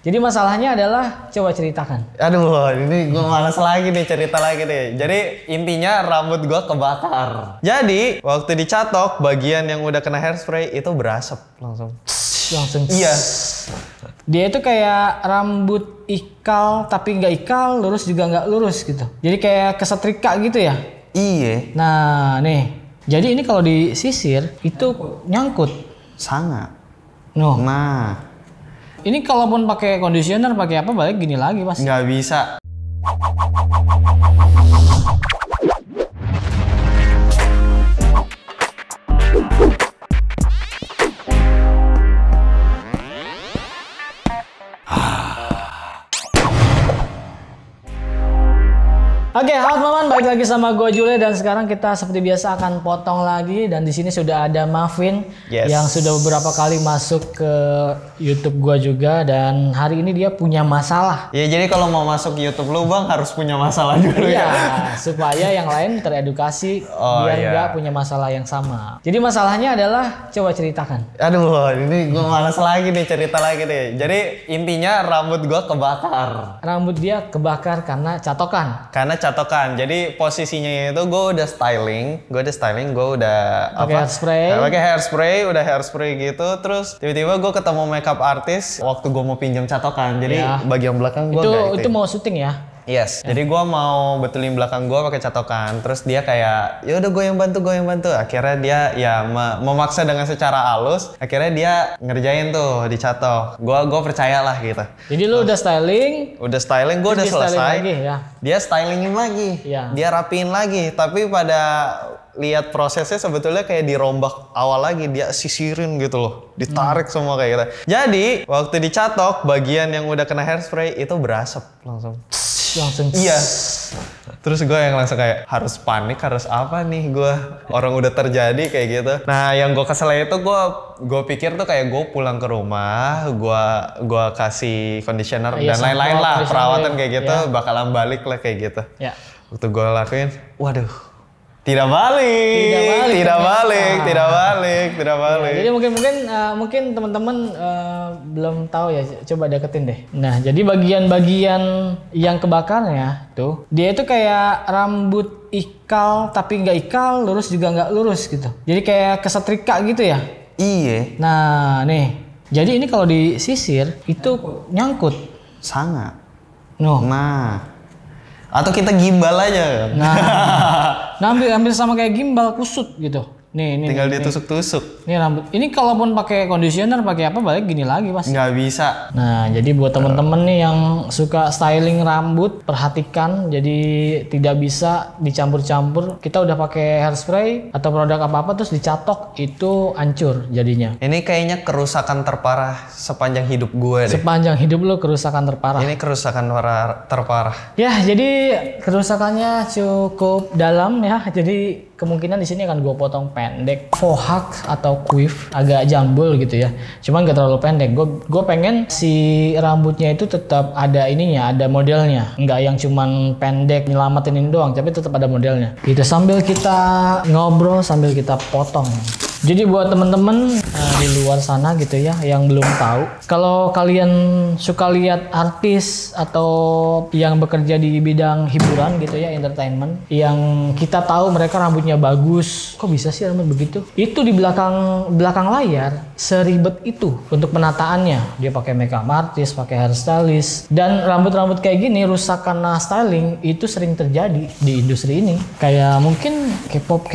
Jadi masalahnya adalah, coba ceritakan. Aduh, ini gue malas lagi nih cerita lagi nih. Jadi intinya rambut gue kebakar. Jadi waktu dicatok bagian yang udah kena hairspray itu berasap langsung. Iya. Dia itu kayak rambut ikal tapi nggak ikal, lurus juga nggak lurus gitu. Jadi kayak kesetrika gitu ya. Iya. Nah nih, jadi ini kalau disisir itu nyangkut. Sangat. No. Nah. Ini kalaupun pakai conditioner, pakai apa, balik gini lagi mas. Nggak bisa. Oke, halo teman-teman, balik lagi sama gue Jule dan sekarang kita seperti biasa akan potong lagi dan di sini sudah ada Mavin yang sudah beberapa kali masuk ke YouTube gue juga dan hari ini dia punya masalah. Ya jadi kalau mau masuk YouTube lu bang harus punya masalah dulu ya. Supaya yang lain teredukasi biar nggak punya masalah yang sama. Jadi masalahnya adalah, coba ceritakan. Aduh, ini gue malas lagi nih cerita lagi nih. Jadi intinya rambut gue kebakar. Rambut dia kebakar karena catokan. Karena catokan. Jadi posisinya itu gue udah styling, gue udah pakai hairspray gitu. Terus tiba-tiba gue ketemu makeup artist waktu gue mau pinjam catokan. Jadi bagian belakang gue itu mau syuting ya? Yes, jadi gue mau betulin belakang gue pakai catokan. Terus dia kayak, ya udah gue yang bantu. Akhirnya dia ya memaksa dengan secara halus. Akhirnya dia ngerjain tuh dicatok. Gue percayalah gitu. Jadi lu udah styling? Udah styling, gue udah selesai. Lagi, ya? Dia stylingin lagi, dia rapiin lagi. Tapi pada lihat prosesnya sebetulnya kayak dirombak awal lagi, dia sisirin gitu loh, ditarik semua kayak gitu. Jadi waktu dicatok bagian yang udah kena hairspray itu berasap langsung. Iya. Terus gue yang langsung kayak harus panik, harus apa nih gue, orang udah terjadi kayak gitu. Nah yang gue kesel itu gue pikir tuh kayak gue pulang ke rumah, gue kasih conditioner dan lain-lain lah, perawatan kayak gitu, bakalan balik lah kayak gitu. Waktu gue lakuin, waduh, tidak balik. Jadi mungkin teman-teman belum tahu ya, coba deketin deh. Nah, jadi bagian-bagian yang kebakarnya tuh, dia itu kayak rambut ikal tapi nggak ikal, lurus juga nggak lurus gitu. Jadi kayak kesetrika gitu ya. Iya. Nah, nih. Jadi ini kalau disisir itu nyangkut. Sangat. No. Nah. Atau kita gimbal aja. Nah, ambil sama kayak gimbal kusut gitu. Nih, tinggal ditusuk-tusuk. Nih rambut. Ini kalaupun pakai conditioner, pakai apa, balik gini lagi mas. Nggak bisa. Nah, jadi buat temen-temen nih yang suka styling rambut, perhatikan. Jadi tidak bisa dicampur-campur. Kita udah pakai hairspray atau produk apa-apa terus dicatok, itu hancur jadinya. Ini kayaknya kerusakan terparah sepanjang hidup gue deh. Sepanjang hidup lo kerusakan terparah. Ini kerusakan terparah. Ya, jadi kerusakannya cukup dalam ya. Jadi kemungkinan di sini akan gue potong pendek, fohawk atau quiff, agak jambul gitu ya. Cuman gak terlalu pendek. Gue pengen si rambutnya itu tetap ada ininya, ada modelnya. Nggak yang cuman pendek nyelamatin ini doang, tapi tetap ada modelnya. Gitu sambil kita ngobrol, sambil kita potong. Jadi buat temen-temen di luar sana gitu ya yang belum tahu, kalau kalian suka lihat artis atau yang bekerja di bidang hiburan gitu ya, entertainment, yang kita tahu mereka rambutnya bagus, kok bisa sih rambut begitu? Itu di belakang layar seribet itu untuk penataannya. Dia pakai makeup artist, pakai hairstylist, dan rambut-rambut kayak gini rusak karena styling itu sering terjadi di industri ini. Kayak mungkin K-pop,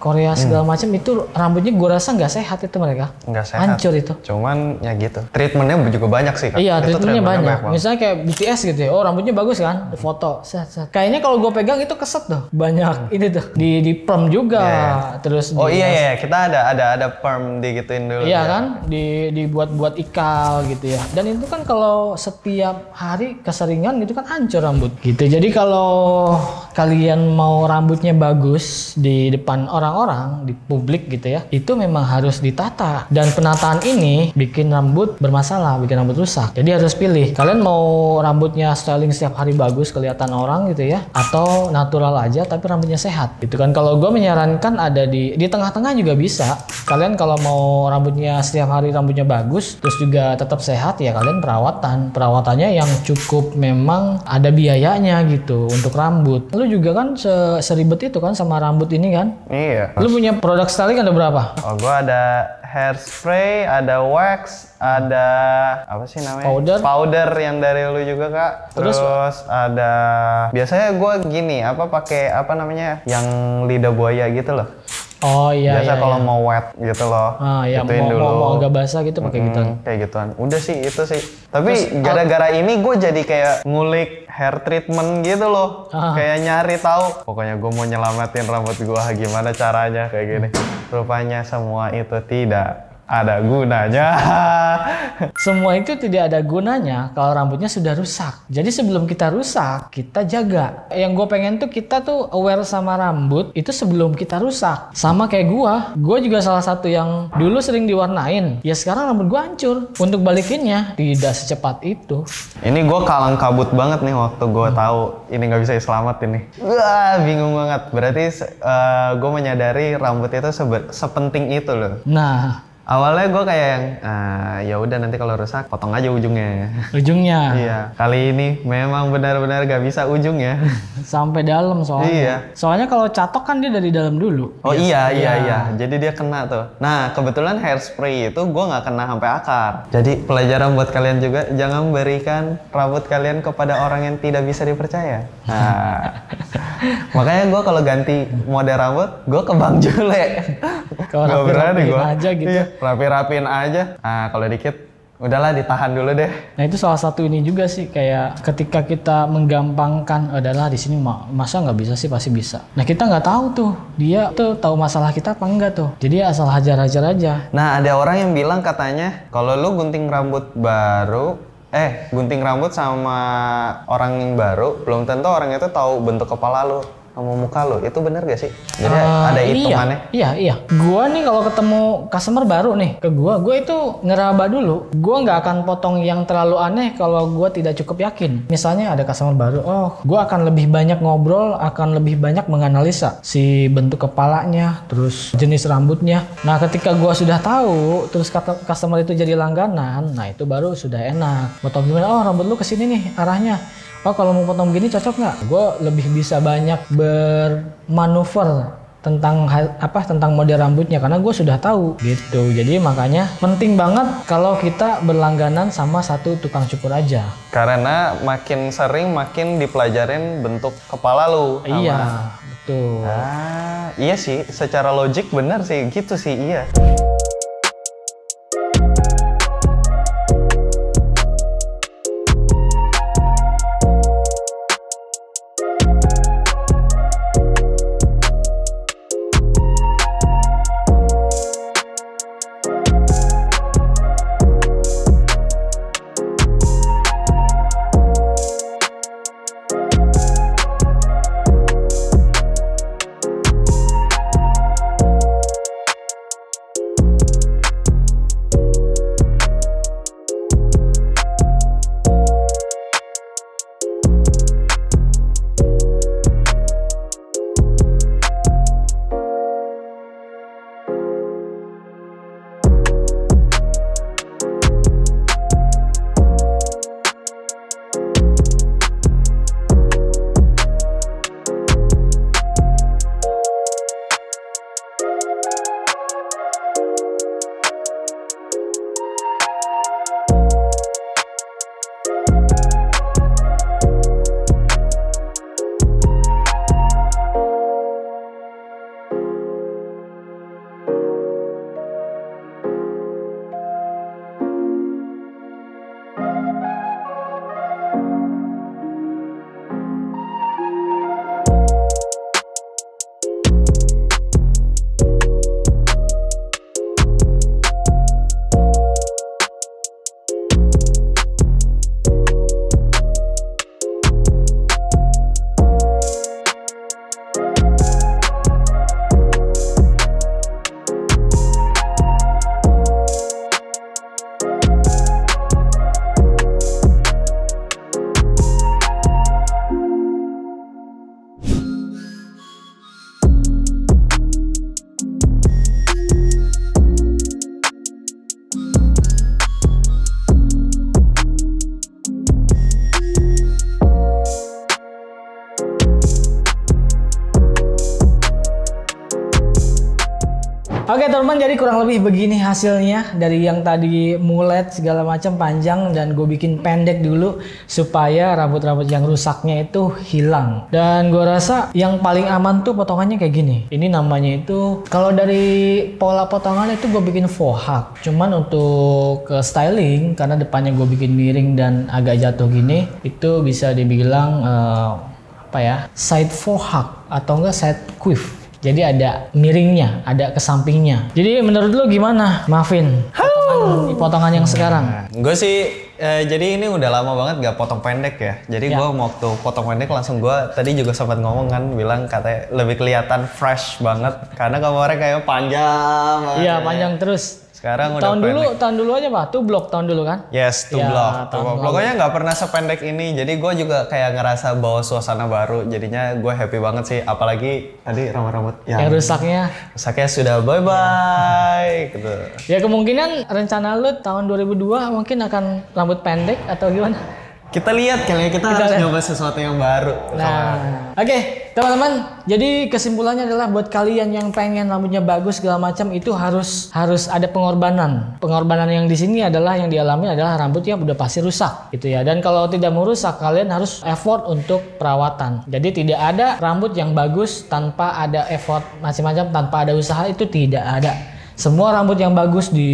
Korea segala macam itu rambutnya gue rasa nggak sehat itu mereka. Nggak sehat. Hancur itu. Cuman ya gitu. Treatmentnya juga banyak sih kan. Iya, treatmentnya banyak. Misalnya kayak BTS gitu ya. Oh rambutnya bagus kan. Foto. Set. Kayaknya kalau gue pegang itu keset tuh. Banyak ini tuh. Di perm juga. Terus. Oh iya. Kita ada perm digituin dulu. Iya kan. Dibuat ikal gitu ya. Dan itu kan kalau setiap hari keseringan gitu kan hancur rambut. Gitu. Jadi kalau kalian mau rambutnya bagus di depan orang-orang, di publik gitu ya, itu memang harus ditata. Dan penataan ini bikin rambut bermasalah, bikin rambut rusak. Jadi harus pilih. Kalian mau rambutnya styling setiap hari bagus kelihatan orang gitu ya, atau natural aja tapi rambutnya sehat. Gitu kan. Kalau gue menyarankan ada di tengah-tengah juga bisa. Kalian kalau mau rambutnya setiap hari rambutnya bagus, terus juga tetap sehat ya kalian perawatan. Perawatannya yang cukup memang ada biayanya gitu untuk rambut. Lu juga kan seribet itu kan sama rambut ini kan? Iya. Lu punya produk styling ada berapa? Oh, gue ada hairspray, ada wax, ada apa sih namanya? Powder yang dari lu juga Kak. Terus ada biasanya gue gini pakai apa namanya? Yang lidah buaya gitu loh. Oh iya. Biasa kalau mau wet gitu loh. Iya, mau agak basah gitu pakai gituan. Kayak gituan. Udah sih itu sih. Tapi gara-gara ini gue jadi kayak ngulik hair treatment gitu loh. Kayak nyari tahu. Pokoknya gue mau nyelamatin rambut gue gimana caranya kayak gini. Rupanya semua itu tidak ada gunanya. Semua itu tidak ada gunanya kalau rambutnya sudah rusak. Jadi sebelum kita rusak, kita jaga. Yang gue pengen tuh kita tuh aware sama rambut itu sebelum kita rusak. Sama kayak gue juga salah satu yang dulu sering diwarnain. Ya sekarang rambut gue hancur. Untuk balikinnya tidak secepat itu. Ini gue kalang kabut banget nih waktu gue tahu ini nggak bisa diselamat ini. Wah, bingung banget. Berarti gue menyadari rambut itu sepenting itu loh. Nah, awalnya gue kayak yang ya udah nanti kalau rusak potong aja ujungnya. Iya. Kali ini memang benar-benar gak bisa ujungnya. Sampai dalam soalnya. Iya. Soalnya kalau catok kan dia dari dalam dulu. Oh iya. Jadi dia kena tuh. Nah kebetulan hairspray itu gue nggak kena sampai akar. Jadi pelajaran buat kalian juga, jangan berikan rambut kalian kepada orang yang tidak bisa dipercaya. Nah makanya gue kalau ganti model rambut gue ke Bang Jule. Kalau rapi-rapiin aja gitu. Iya, rapi-rapiin aja. Nah, kalau dikit, udahlah ditahan dulu deh. Nah, itu salah satu ini juga sih, kayak ketika kita menggampangkan, adalah di sini masa nggak bisa sih, pasti bisa. Nah, kita nggak tahu tuh, dia tuh tahu masalah kita apa enggak tuh. Jadi asal hajar-hajar aja. Nah, ada orang yang bilang katanya, kalau lu gunting rambut gunting rambut sama orang yang baru, belum tentu orang itu tahu bentuk kepala lu sama muka lo. Itu bener gak sih? Jadi ada hitungannya? Iya. Gua nih kalau ketemu customer baru nih ke gua itu ngeraba dulu. Gua nggak akan potong yang terlalu aneh kalau gua tidak cukup yakin. Misalnya ada customer baru, gua akan lebih banyak ngobrol, akan lebih banyak menganalisa si bentuk kepalanya, terus jenis rambutnya. Nah, ketika gua sudah tahu, terus customer itu jadi langganan, nah itu baru sudah enak. Potong gimana? Rambut lu kesini nih arahnya. Kalau mau potong gini cocok nggak? Gue lebih bisa banyak bermanuver tentang model rambutnya karena gue sudah tahu gitu. Jadi makanya penting banget kalau kita berlangganan sama satu tukang cukur aja. Karena makin sering makin dipelajarin bentuk kepala lu. Iya, betul. Iya sih, secara logik benar sih gitu sih, iya. Oke teman-teman, jadi kurang lebih begini hasilnya dari yang tadi mulet segala macam panjang dan gue bikin pendek dulu supaya rambut-rambut yang rusaknya itu hilang. Dan gue rasa yang paling aman tuh potongannya kayak gini. Ini namanya itu, kalau dari pola potongan itu gue bikin faux hawk. Cuman untuk ke styling karena depannya gue bikin miring dan agak jatuh gini, itu bisa dibilang apa ya, side faux hawk atau enggak side quiff. Jadi ada miringnya, ada ke sampingnya. Jadi menurut lu gimana, Marvin? Potongan yang sekarang? Gue sih, jadi ini udah lama banget gak potong pendek ya. Jadi gue waktu potong pendek langsung gue tadi juga sempat ngomong kan, bilang katanya lebih kelihatan fresh banget. Karena kemarin kayak panjang. Iya, panjang terus. Sekarang udah tahun dulu aja Pak, tublok tahun dulu kan? Yes, tublok. Pokoknya nggak pernah sependek ini, jadi gue juga kayak ngerasa bawa suasana baru. Jadinya gue happy banget sih, apalagi tadi rambut-rambut yang rusaknya sudah bye-bye gitu. Ya kemungkinan rencana lu tahun 2002 mungkin akan rambut pendek atau gimana? Kita lihat kali ya, kita harus nyoba sesuatu yang baru. Nah, oke, teman-teman. Jadi kesimpulannya adalah buat kalian yang pengen rambutnya bagus segala macam itu harus ada pengorbanan. Pengorbanan yang di sini adalah yang dialami adalah rambutnya udah pasti rusak gitu ya. Dan kalau tidak mau rusak, kalian harus effort untuk perawatan. Jadi tidak ada rambut yang bagus tanpa ada effort macam-macam, tanpa ada usaha, itu tidak ada. Semua rambut yang bagus di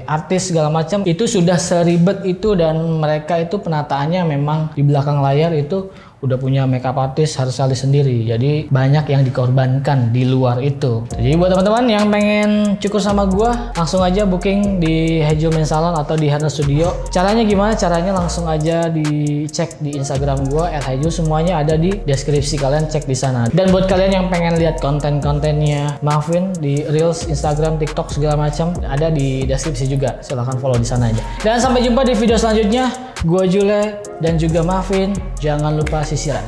artis segala macam itu sudah seribet itu, dan mereka itu penataannya memang di belakang layar itu udah punya makeup artist harus kali sendiri. Jadi banyak yang dikorbankan di luar itu. Jadi buat teman-teman yang pengen cukur sama gua, langsung aja booking di Hejo Men Salon atau di Hana Studio. Caranya gimana? Caranya langsung aja dicek di Instagram gua @hejo, semuanya ada di deskripsi, kalian cek di sana. Dan buat kalian yang pengen lihat konten-kontennya Marvin di Reels, Instagram, TikTok segala macam, ada di deskripsi juga. Silahkan follow di sana aja. Dan sampai jumpa di video selanjutnya. Gua Jule dan juga Marvin. Jangan lupa sisiran.